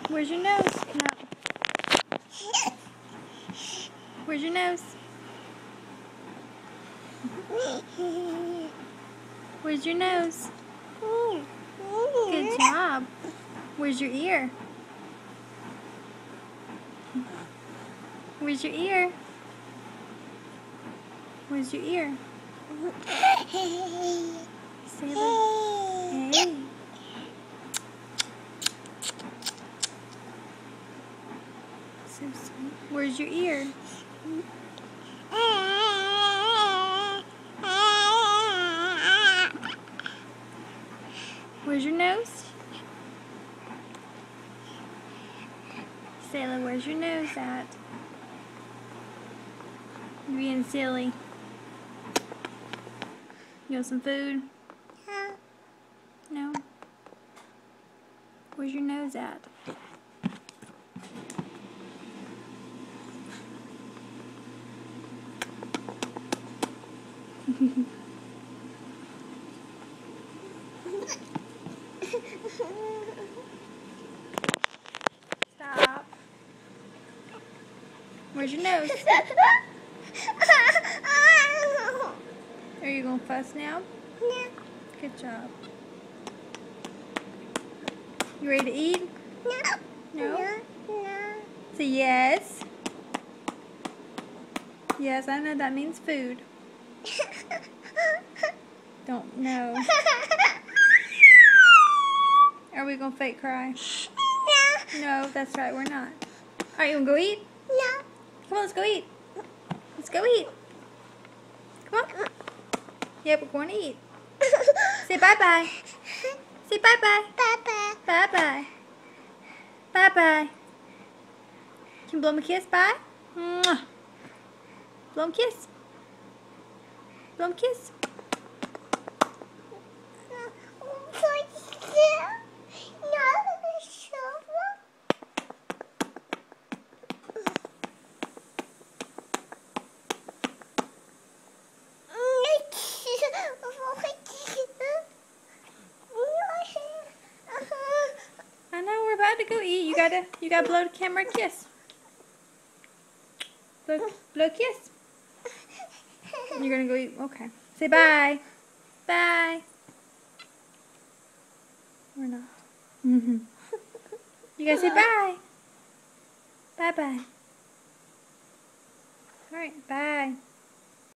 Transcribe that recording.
Where's your nose? No. Where's your nose? Where's your nose? Good job. Where's your ear? Where's your ear? Where's your ear? Say it. Hey. So sweet. Where's your ear? Where's your nose? Sayla, where's your nose at? You're being silly. You want some food? No? Where's your nose at? Stop. Where's your nose? Are you gonna fuss now? No. Good job. You ready to eat? No. No? No. Say yes. Yes, I know that means food. Don't know. Are we gonna fake cry? No, that's right, we're not. Alright, you wanna go eat? No. Come on, let's go eat. Let's go eat. Come on. Yeah, we're going to eat. Say bye-bye. Say bye-bye. Bye-bye. Bye-bye. Bye-bye. Can you blow him a kiss? Bye. Mwah. Blow him a kiss. Blow him a kiss. I know, we're about to go eat. You gotta blow the camera a kiss. Blow a kiss. You're gonna go eat. Okay. Say bye. Bye. We're not. You gotta say bye. Bye-bye. Alright, bye.